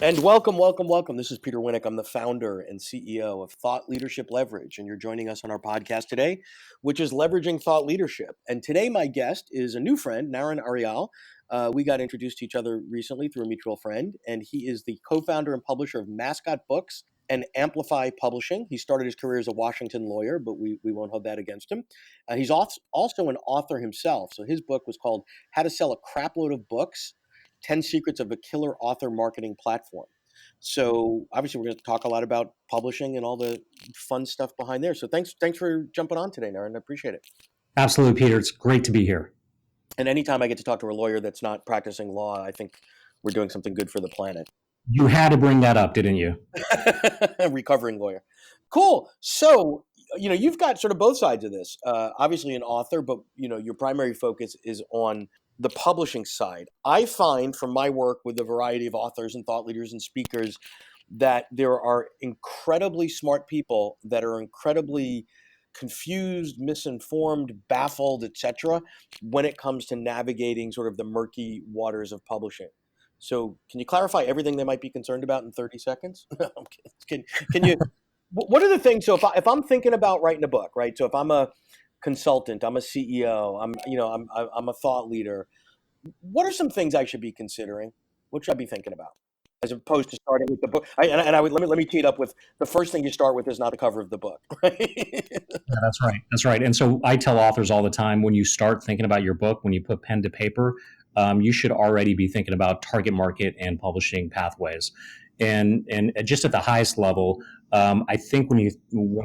And welcome, welcome, welcome. This is Peter Winick. I'm the founder and CEO of Thought Leadership Leverage, and you're joining us on our podcast today, which is Leveraging Thought Leadership. And today, my guest is a new friend, Naren Aryal. We got introduced to each other recently through a mutual friend, and he is the co-founder and publisher of Mascot Books and Amplify Publishing. He started his career as a Washington lawyer, but we won't hold that against him. He's also an author himself. So his book was called How to Sell a Crapload of Books, 10 Secrets of a Killer Author Marketing Platform. So obviously we're going to talk a lot about publishing and all the fun stuff behind there. So thanks for jumping on today, Naren. I appreciate it. Absolutely, Peter. It's great to be here. And anytime I get to talk to a lawyer that's not practicing law, I think we're doing something good for the planet. You had to bring that up, didn't you? Recovering lawyer. Cool. So, you've got sort of both sides of this. Obviously an author, but, your primary focus is on the publishing side. I find from my work with a variety of authors and thought leaders and speakers that there are incredibly smart people that are incredibly confused, misinformed, baffled, etc., when it comes to navigating sort of the murky waters of publishing. So can you clarify everything they might be concerned about in 30 seconds? Can you, what are the things, so if I'm thinking about writing a book, right? So if I'm a consultant, I'm a CEO, I'm a thought leader, what are some things I should be considering? What should I be thinking about? As opposed to starting with the book. Let me tee it up with the first thing you start with is not the cover of the book, right? Yeah, that's right. That's right. And so I tell authors all the time, when you start thinking about your book, when you put pen to paper, you should already be thinking about target market and publishing pathways. And just at the highest level, I think when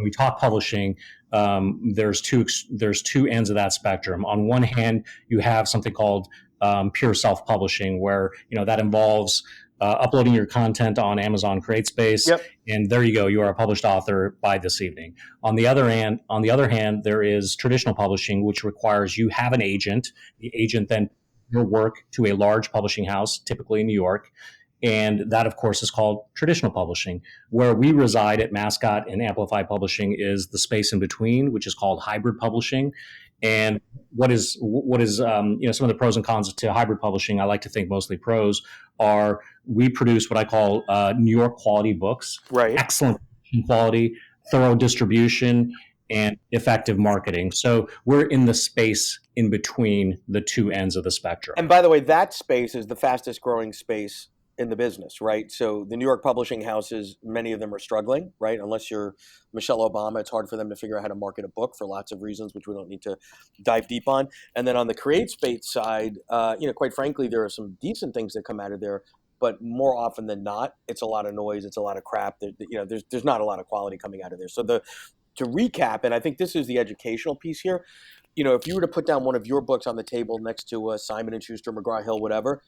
we talk publishing, there's two ends of that spectrum. On one hand, you have something called pure self-publishing, where that involves uploading your content on Amazon CreateSpace, Yep. and there you go. You are a published author by this evening. On the other hand, there is traditional publishing, which requires you have an agent. The agent then your work to a large publishing house, typically in New York. And that, of course, is called traditional publishing. Where we reside at Mascot and Amplify Publishing is the space in between, which is called hybrid publishing. And what is some of the pros and cons to hybrid publishing? I like to think mostly pros are we produce what I call New York quality books, Right. excellent quality, thorough distribution, and effective marketing. So we're in the space in between the two ends of the spectrum. And by the way, that space is the fastest growing space in the business, right? So the New York publishing houses, many of them are struggling, right? Unless you're Michelle Obama, it's hard for them to figure out how to market a book for lots of reasons, which we don't need to dive deep on. And then on the CreateSpace side, quite frankly, there are some decent things that come out of there, but more often than not, it's a lot of noise, it's a lot of crap. There's not a lot of quality coming out of there. So to recap, and I think this is the educational piece here. If you were to put down one of your books on the table next to Simon & Schuster, McGraw-Hill, whatever,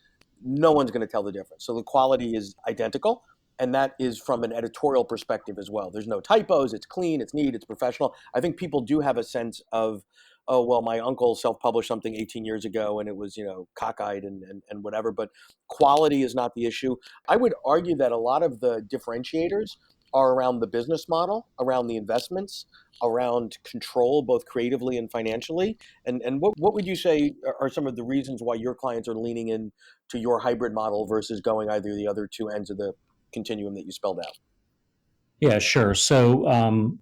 no one's going to tell the difference. So the quality is identical, and that is from an editorial perspective as well. There's no typos, it's clean, it's neat, it's professional. I think people do have a sense of, oh, well, my uncle self-published something 18 years ago and it was, cockeyed and whatever, but quality is not the issue. I would argue that a lot of the differentiators are around the business model, around the investments, around control, both creatively and financially. And what would you say are some of the reasons why your clients are leaning in to your hybrid model versus going either the other two ends of the continuum that you spelled out? Yeah, sure. So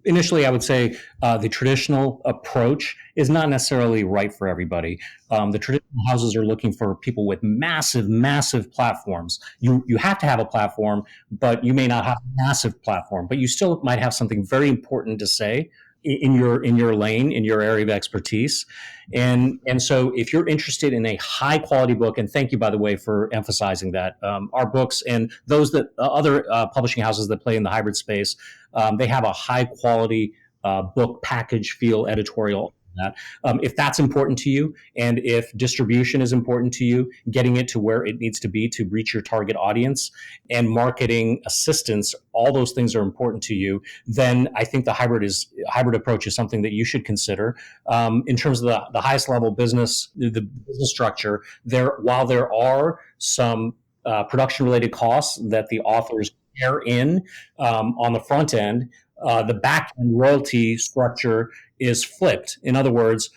initially, I would say the traditional approach is not necessarily right for everybody. The traditional houses are looking for people with massive, massive platforms. You have to have a platform, but you may not have a massive platform, but you still might have something very important to say in your lane, in your area of expertise. And so if you're interested in a high quality book, and thank you, by the way, for emphasizing that, our books and those that other publishing houses that play in the hybrid space, they have a high quality book package feel editorial. That. If that's important to you, and if distribution is important to you, getting it to where it needs to be to reach your target audience, and marketing assistance, all those things are important to you, then I think the hybrid approach is something that you should consider. In terms of the highest level business, the business structure, while there are some production related costs that the authors bear in on the front end, the back end royalty structure is flipped. In other words,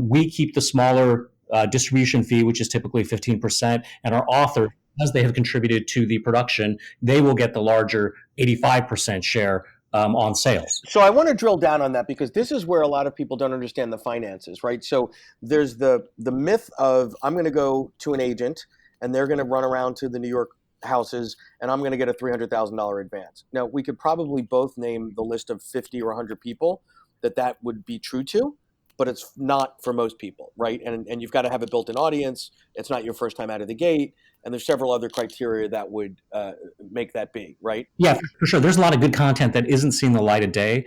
we keep the smaller distribution fee, which is typically 15%, and our author because they have contributed to the production, they will get the larger 85% share on sales. So I want to drill down on that because this is where a lot of people don't understand the finances, right? So there's the myth of I'm going to go to an agent and they're going to run around to the New York houses and I'm going to get a $300,000 advance. Now we could probably both name the list of 50 or 100 people that would be true to, but it's not for most people, right? And you've got to have a built-in audience. It's not your first time out of the gate, and there's several other criteria that would make that be, right? Yeah, for sure. There's a lot of good content that isn't seeing the light of day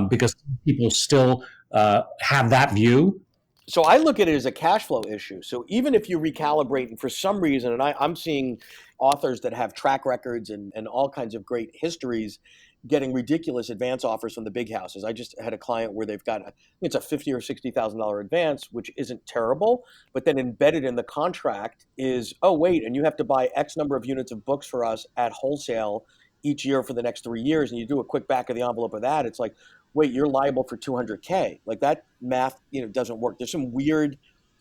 because people still have that view. So I look at it as a cash flow issue. So even if you recalibrate, and for some reason, and I'm seeing authors that have track records and all kinds of great histories getting ridiculous advance offers from the big houses. I just had a client where they've got it's a $50,000 or $60,000 advance, which isn't terrible, but then embedded in the contract is, oh wait, and you have to buy X number of units of books for us at wholesale each year for the next 3 years, and you do a quick back of the envelope of that, it's like, wait, you're liable for 200K. Like that math, doesn't work. There's some weird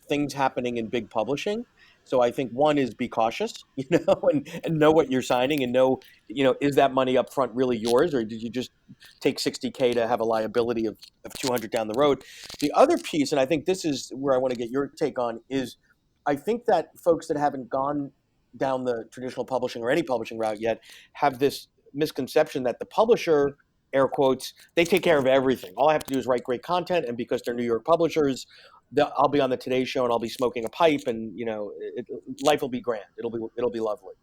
things happening in big publishing. So I think one is be cautious, and know what you're signing and know, is that money up front really yours, or did you just take 60K to have a liability of 200 down the road? The other piece, and I think this is where I want to get your take on, is I think that folks that haven't gone down the traditional publishing or any publishing route yet have this misconception that the publisher, air quotes, they take care of everything. All I have to do is write great content, and because they're New York publishers, I'll be on the Today Show and I'll be smoking a pipe, and life will be grand. It'll be lovely.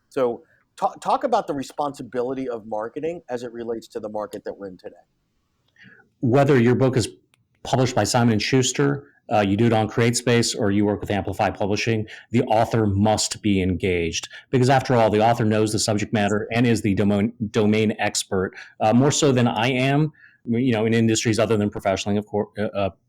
So talk about the responsibility of marketing as it relates to the market that we're in today. Whether your book is published by Simon & Schuster, you do it on CreateSpace, or you work with Amplify Publishing, the author must be engaged. Because after all, the author knows the subject matter and is the domain expert, more so than I am, in industries other than professionally, of course,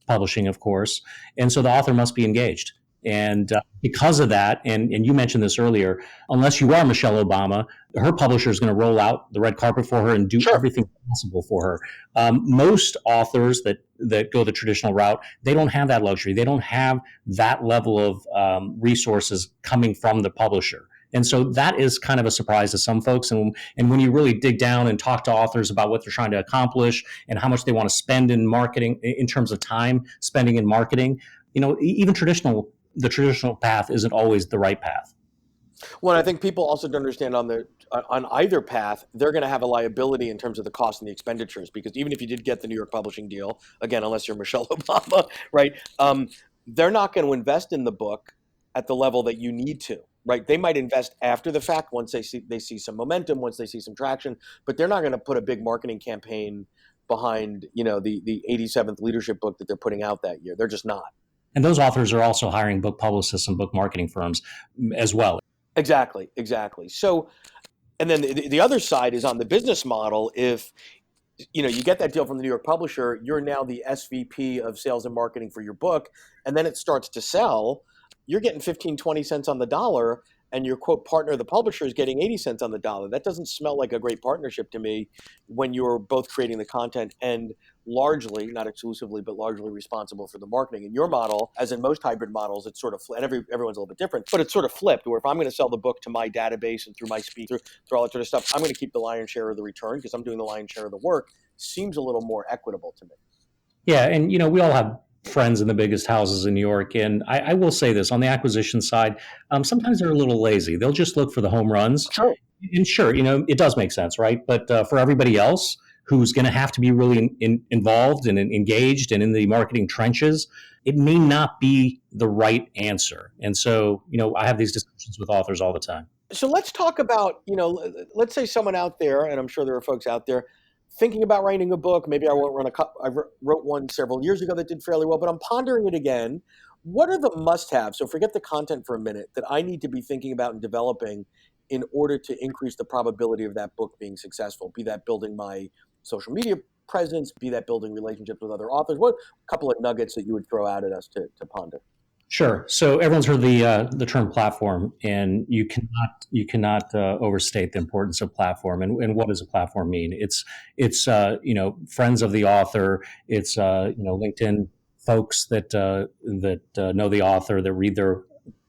publishing, of course. And so the author must be engaged. And because of that, and you mentioned this earlier, unless you are Michelle Obama, her publisher is going to roll out the red carpet for her and do Sure. everything possible for her. Most authors that go the traditional route, they don't have that luxury. They don't have that level of resources coming from the publisher. And so that is kind of a surprise to some folks. And when you really dig down and talk to authors about what they're trying to accomplish and how much they want to spend in marketing, in terms of time spending in marketing, even the traditional path isn't always the right path. Well, I think people also don't understand on either path, they're going to have a liability in terms of the cost and the expenditures, because even if you did get the New York publishing deal, again, unless you're Michelle Obama, right? They're not going to invest in the book at the level that you need to, right? They might invest after the fact once they see some momentum, once they see some traction, but they're not going to put a big marketing campaign behind, the 87th leadership book that they're putting out that year. They're just not. And those authors are also hiring book publicists and book marketing firms as well. Exactly. So, and then the other side is on the business model. If you get that deal from the New York publisher, you're now the SVP of sales and marketing for your book, and then it starts to sell, you're getting 15, 20 cents on the dollar, and your quote partner, the publisher, is getting 80 cents on the dollar. That doesn't smell like a great partnership to me when you're both creating the content and largely, not exclusively, but largely responsible for the marketing. In your model, as in most hybrid models, it's sort of, and everyone's a little bit different, but it's sort of flipped, where if I'm going to sell the book to my database and through my speed, through all that sort of stuff, I'm going to keep the lion's share of the return because I'm doing the lion's share of the work. Seems a little more equitable to me. Yeah, and we all have friends in the biggest houses in New York, and I will say this on the acquisition side, sometimes they're a little lazy. They'll just look for the home runs, Sure. and sure, it does make sense, right? But for everybody else who's going to have to be really involved and engaged and in the marketing trenches, it may not be the right answer. And so, I have these discussions with authors all the time. So let's talk about, let's say someone out there, and I'm sure there are folks out there thinking about writing a book. Maybe I won't run I wrote one several years ago that did fairly well, but I'm pondering it again. What are the must-haves? So forget the content for a minute that I need to be thinking about and developing in order to increase the probability of that book being successful. Be that building my social media presence, be that building relationships with other authors. What couple of nuggets that you would throw out at us to ponder? Sure. So everyone's heard the term platform, and you cannot overstate the importance of platform. And what does a platform mean? It's friends of the author. It's LinkedIn folks that know the author, that read their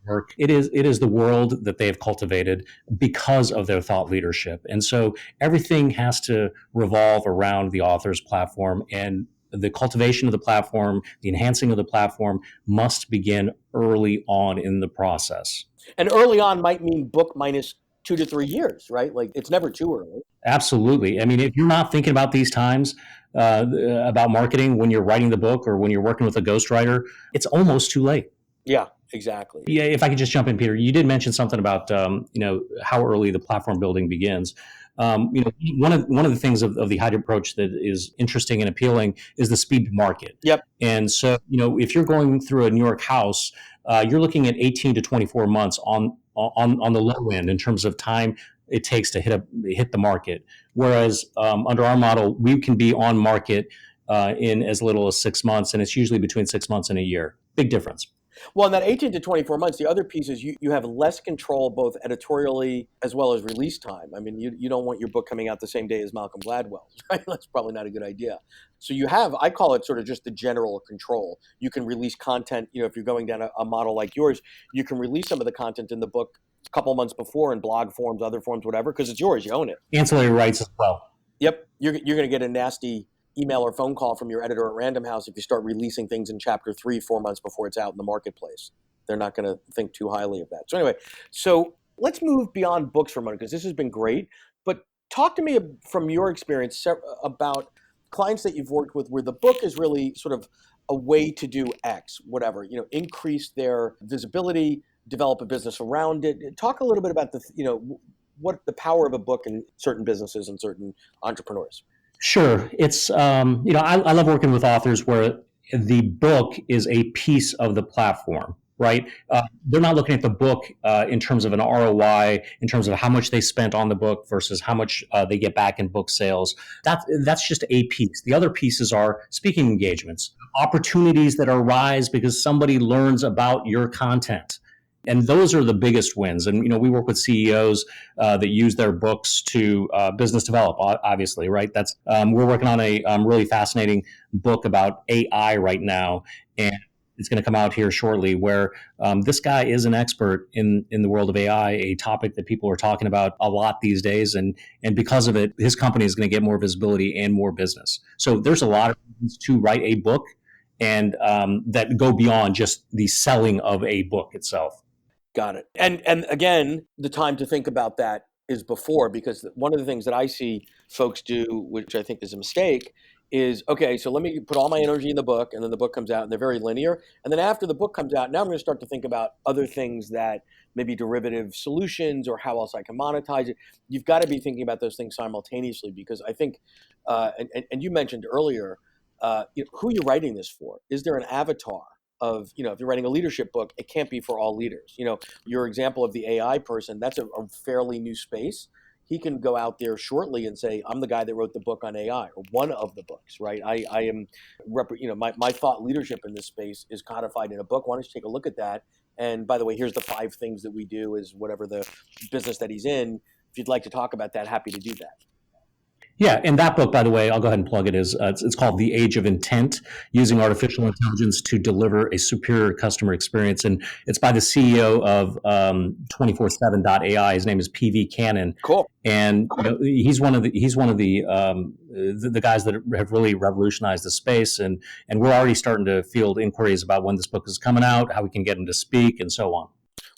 work. It is the world that they have cultivated because of their thought leadership. And so everything has to revolve around the author's platform, and the cultivation of the platform, the enhancing of the platform must begin early on in the process. And early on might mean book minus 2 to 3 years, right? Like it's never too early. Absolutely. I mean, if you're not thinking about these times, about marketing when you're writing the book or when you're working with a ghostwriter, it's almost too late. Yeah, exactly. Yeah, if I could just jump in, Peter, you did mention something about how early the platform building begins. One of the things of the hybrid approach that is interesting and appealing is the speed to market. Yep. And so, if you're going through a New York house, you're looking at 18 to 24 months on the low end in terms of time it takes to hit the market. Whereas under our model, we can be on market in as little as 6 months, and it's usually between 6 months and a year. Big difference. Well, in that 18 to 24 months, the other piece is you have less control both editorially as well as release time. I mean, you don't want your book coming out the same day as Malcolm Gladwell's, right? That's probably not a good idea. So you have, I call it sort of just the general control. You can release content, if you're going down a model like yours, you can release some of the content in the book a couple months before in blog forms, other forms, whatever, because it's yours, you own it. Ancillary rights as well. Yep, you're going to get a nasty email or phone call from your editor at Random House if you start releasing things in chapter 3 4 months before it's out in the marketplace. They're not going to think too highly of that. So anyway, let's move beyond books for a moment, because this has been great. But talk to me from your experience about clients that you've worked with where the book is really sort of a way to do X, whatever, increase their visibility, develop a business around it. Talk a little bit about what the power of a book in certain businesses and certain entrepreneurs. Sure. It's, I love working with authors where the book is a piece of the platform, right? They're not looking at the book in terms of an ROI, in terms of how much they spent on the book versus how much they get back in book sales. That's just a piece. The other pieces are speaking engagements, opportunities that arise because somebody learns about your content. And those are the biggest wins. And we work with CEOs that use their books to business develop. Obviously, right? We're working on a really fascinating book about AI right now, and it's going to come out here shortly. Where this guy is an expert in the world of AI, a topic that people are talking about a lot these days, and because of it, his company is going to get more visibility and more business. So there's a lot of reasons to write a book, and that go beyond just the selling of a book itself. Got it. And again, the time to think about that is before, because one of the things that I see folks do, which I think is a mistake, is okay, so let me put all my energy in the book, and then the book comes out and they're very linear. And then after the book comes out, now I'm going to start to think about other things that maybe derivative solutions or how else I can monetize it. You've got to be thinking about those things simultaneously, because I think, and you mentioned earlier, who you're writing this for. Is there an avatar? Of, if you're writing a leadership book, it can't be for all leaders. Your example of the AI person, that's a fairly new space. He can go out there shortly and say, I'm the guy that wrote the book on AI, or one of the books, right? I am, my thought leadership in this space is codified in a book. Why don't you take a look at that? And by the way, here's the 5 things that we do as whatever the business that he's in. If you'd like to talk about that, happy to do that. Yeah, and that book, by the way, I'll go ahead and plug it. It's called The Age of Intent: Using Artificial Intelligence to Deliver a Superior Customer Experience, and it's by the CEO of 247.ai. His name is PV Cannon. Cool. And he's one of the guys that have really revolutionized the space, and we're already starting to field inquiries about when this book is coming out, how we can get him to speak, and so on.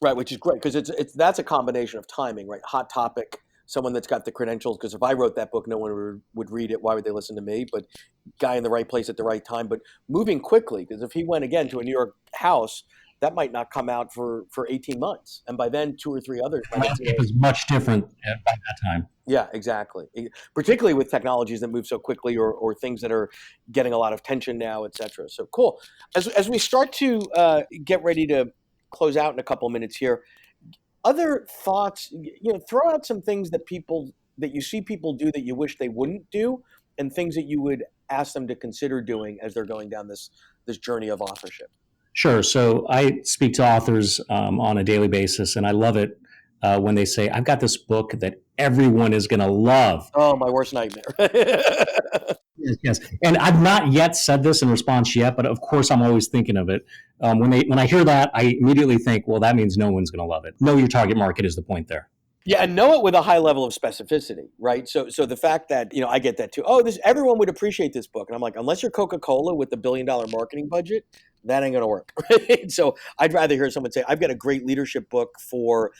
Right, which is great, because that's a combination of timing, right? Hot topic. Someone that's got the credentials, because if I wrote that book, no one would read it. Why would they listen to me? But guy in the right place at the right time, but moving quickly, because if he went again to a New York house, that might not come out for 18 months. And by then, 2 or 3 others. The landscape is much different by that time. Yeah, exactly. Particularly with technologies that move so quickly, or things that are getting a lot of tension now, et cetera. So cool. As we start to get ready to close out in a couple minutes here, other thoughts, throw out some things that you see people do that you wish they wouldn't do, and things that you would ask them to consider doing as they're going down this journey of authorship. Sure. So I speak to authors on a daily basis, and I love it when they say, I've got this book that everyone is going to love. Oh, my worst nightmare. Yes. And I've not yet said this in response yet, but of course I'm always thinking of it. When I hear that, I immediately think, well, that means no one's going to love it. Know your target market is the point there. Yeah, and know it with a high level of specificity, right? So the fact that, I get that too. Oh, this everyone would appreciate this book. And I'm like, unless you're Coca-Cola with the $1 billion marketing budget, that ain't gonna work. Right? So I'd rather hear someone say, I've got a great leadership book for,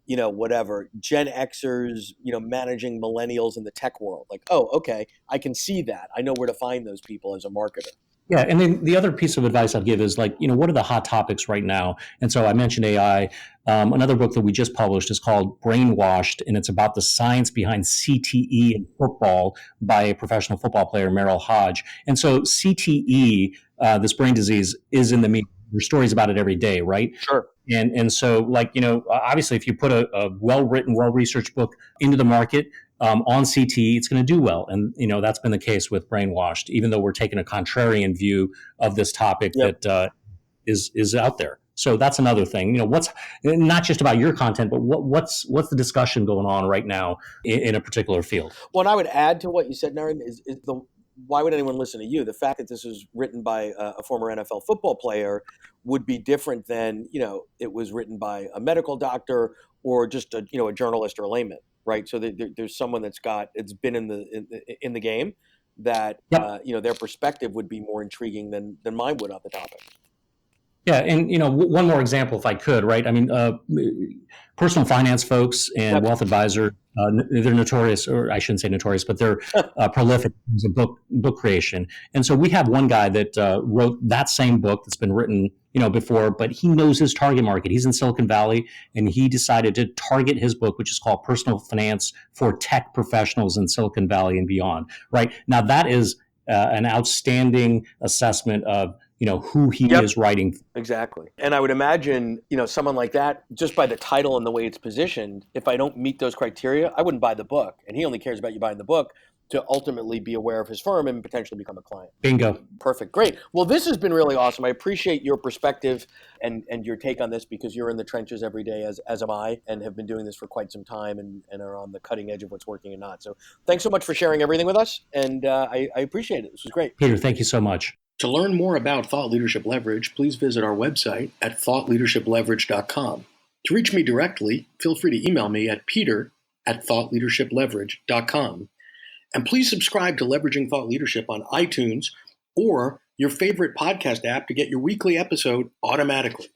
whatever, Gen Xers, managing millennials in the tech world. Like, oh, okay, I can see that. I know where to find those people as a marketer. Yeah, and then the other piece of advice I'd give is like, what are the hot topics right now? And so I mentioned AI. Another book that we just published is called Brainwashed, and it's about the science behind CTE in football by a professional football player, Merrill Hodge. And so CTE, this brain disease, is in the media. There's stories about it every day, right? Sure. And so, like, obviously, if you put a well-written, well-researched book into the market, on CT, it's going to do well. And, that's been the case with Brainwashed, even though we're taking a contrarian view of this topic Yep. that is out there. So that's another thing. What's not just about your content, but what's the discussion going on right now in a particular field? Well, and I would add to what you said, Naren, is the why would anyone listen to you? The fact that this is written by a former NFL football player would be different than, it was written by a medical doctor or just a journalist or a layman, right? So there's someone it's been in the game that, Yep. their perspective would be more intriguing than mine would on the topic. Yeah, and one more example, if I could, right? I mean, personal finance folks and Yep. wealth advisors, they're notorious, or I shouldn't say notorious, but they're prolific in book creation. And so we have one guy that wrote that same book that's been written, before, but he knows his target market. He's in Silicon Valley, and he decided to target his book, which is called Personal Finance for Tech Professionals in Silicon Valley and Beyond. Right now, that is an outstanding assessment of who he Yep. is writing. Exactly. And I would imagine, someone like that, just by the title and the way it's positioned, if I don't meet those criteria, I wouldn't buy the book. And he only cares about you buying the book to ultimately be aware of his firm and potentially become a client. Bingo. Perfect. Great. Well, this has been really awesome. I appreciate your perspective and your take on this because you're in the trenches every day, as am I, and have been doing this for quite some time and are on the cutting edge of what's working and not. So thanks so much for sharing everything with us. And I appreciate it. This was great. Peter, thank you so much. To learn more about Thought Leadership Leverage, please visit our website at thoughtleadershipleverage.com. To reach me directly, feel free to email me at peter@thoughtleadershipleverage.com. And please subscribe to Leveraging Thought Leadership on iTunes or your favorite podcast app to get your weekly episode automatically.